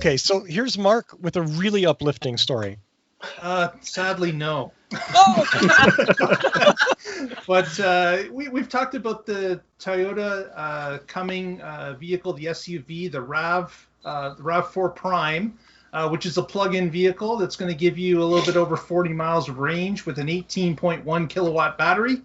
Okay, so here's Mark with a really uplifting story. Sadly, no. Oh! But we've talked about the Toyota coming vehicle, the SUV, the RAV4 Prime, which is a plug-in vehicle that's going to give you a little bit over 40 miles of range with an 18.1 kilowatt battery.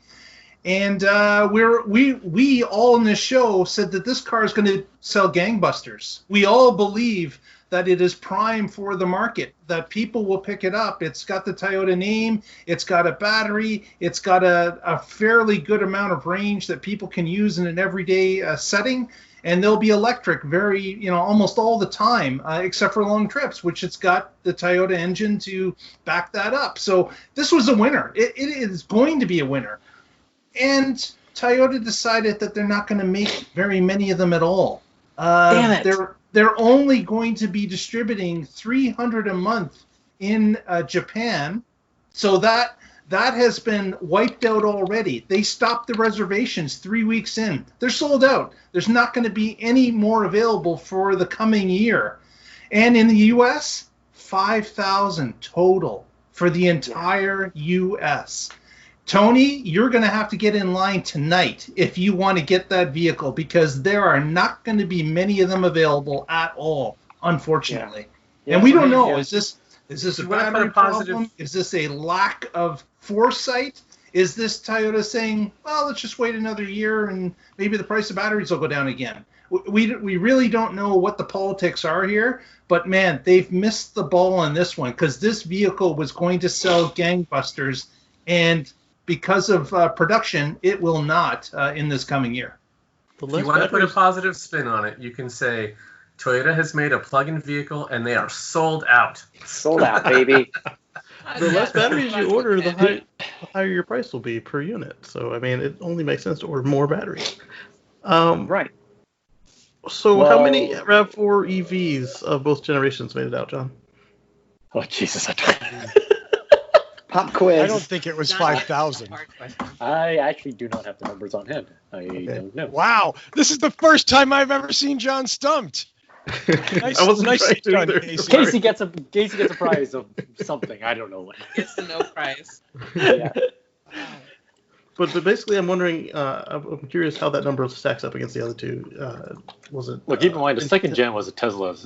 And we all in this show said that this car is going to sell gangbusters. We all believe that it is prime for the market, that people will pick it up. It's got the Toyota name, it's got a battery, it's got a fairly good amount of range that people can use in an everyday setting, and they'll be electric almost all the time, except for long trips, which it's got the Toyota engine to back that up. So this was a winner. It is going to be a winner. And Toyota decided that they're not going to make very many of them at all. Damn it. They're only going to be distributing 300 a month in Japan. So that has been wiped out already. They stopped the reservations 3 weeks in. They're sold out. There's not going to be any more available for the coming year. And in the U.S., 5,000 total for the entire U.S. Tony, you're going to have to get in line tonight if you want to get that vehicle, because there are not going to be many of them available at all, unfortunately. Yeah. And we don't know. Is this a battery problem? Is this a lack of foresight? Is this Toyota saying, well, let's just wait another year and maybe the price of batteries will go down again? We really don't know what the politics are here, but man, they've missed the ball on this one, because this vehicle was going to sell gangbusters, and because of production, it will not in this coming year. If you want to put a positive spin on it, you can say Toyota has made a plug-in vehicle and they are sold out. Sold out, baby. The less batteries you order, the higher your price will be per unit. So, I mean, it only makes sense to order more batteries. Right. So how many RAV4 EVs of both generations made it out, John? Oh, Jesus. Pop quiz. I don't think it was 5,000. I actually do not have the numbers on hand. I don't know. Wow. This is the first time I've ever seen John stumped. I wasn't nice done, Casey gets a prize of something. I don't know what. It's a no prize. Yeah. But basically, I'm wondering. I'm curious how that number stacks up against the other two. Was it? Well, keep in mind the second gen was a Tesla.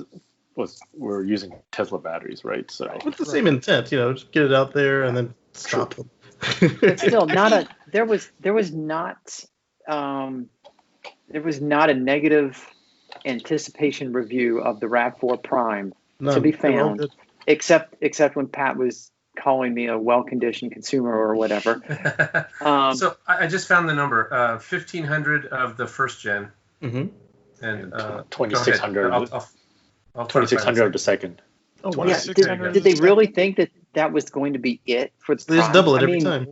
We're using Tesla batteries, right? So with the same intent, just get it out there and then stop them. But still, there was not a negative anticipation review of the RAV4 Prime to be found, except when Pat was calling me a well-conditioned consumer or whatever. So I just found the number: 1,500 of the first gen, and 2,600. 2,600 of the second. Oh, wow. Yeah. Did they really think that was going to be it for the They just double it every time.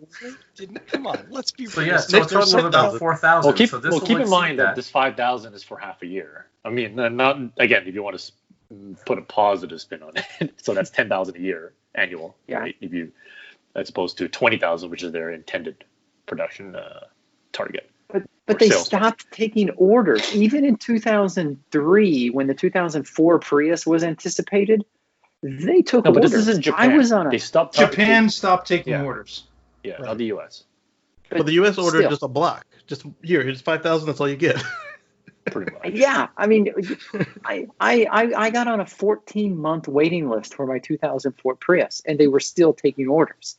Come on, let's be real. So it's total about 4,000. Well, keep in mind that this 5,000 is for half a year. I mean, not again, if you want to put a positive spin on it. So that's 10,000 a year annual, right? If you, as opposed to 20,000, which is their intended production target. But they stopped taking orders. Even in 2003, when the 2004 Prius was anticipated, they took orders. But this is in Japan. Japan stopped taking orders. Yeah, right. Not the U.S. But the U.S. ordered just a block. Just here's 5,000. That's all you get. Pretty much. Yeah, I mean, I got on a 14-month waiting list for my 2004 Prius, and they were still taking orders.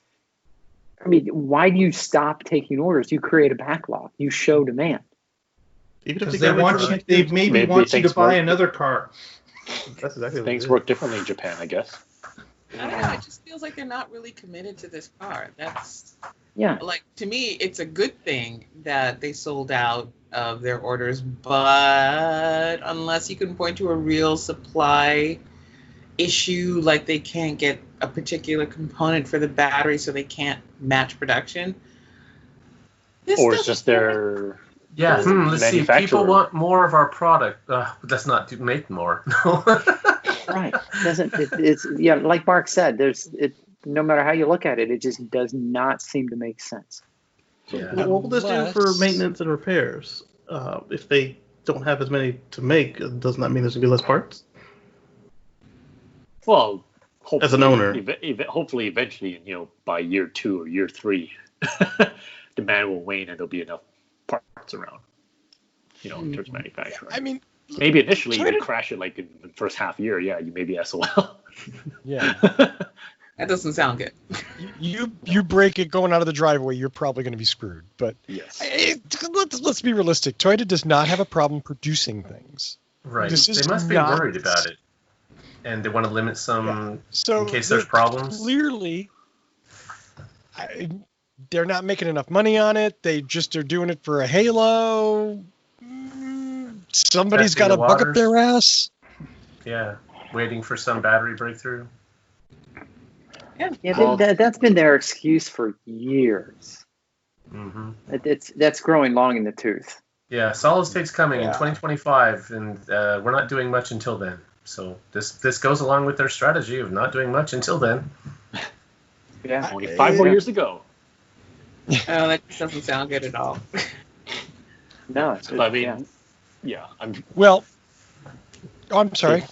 I mean, why do you stop taking orders? You create a backlog. You show demand. Because they maybe want you to buy another car. That's exactly things work differently in Japan, I guess. I don't know. It just feels like they're not really committed to this car. Like, to me, it's a good thing that they sold out of their orders, but unless you can point to a real supply issue, like they can't get a particular component for the battery, so they can't match production. Or it's just their let's see. People want more of our product. That's not to make more. Right. It's like Mark said. No matter how you look at it, it just does not seem to make sense. So what will this do for maintenance and repairs? If they don't have as many to make, doesn't that mean there's going to be less parts? Well, as an owner, hopefully, eventually, by year 2 or year 3, demand will wane and there'll be enough parts around. In terms of manufacturing. I mean, maybe initially you crash it like in the first half year. Yeah, you may be SOL. Yeah. That doesn't sound good. You break it going out of the driveway, you're probably going to be screwed. But yes, let's be realistic. Toyota does not have a problem producing things. Right. They must be worried about it, and they want to limit some in case there's problems. Clearly, they're not making enough money on it. They just are doing it for a halo. Somebody's got a bug up their ass. Yeah, waiting for some battery breakthrough. Yeah, that's been their excuse for years. Mm-hmm. That's growing long in the tooth. Yeah, solid state's coming in 2025, and we're not doing much until then. So this goes along with their strategy of not doing much until then. Yeah, only 5 more years to go. Oh, that doesn't sound good at all. No, I'm sorry.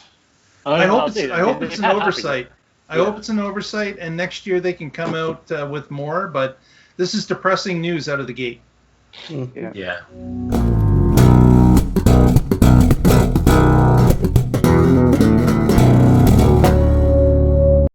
I hope it's an oversight. I hope it's an oversight, and next year they can come out with more. But this is depressing news out of the gate. Yeah. Yeah.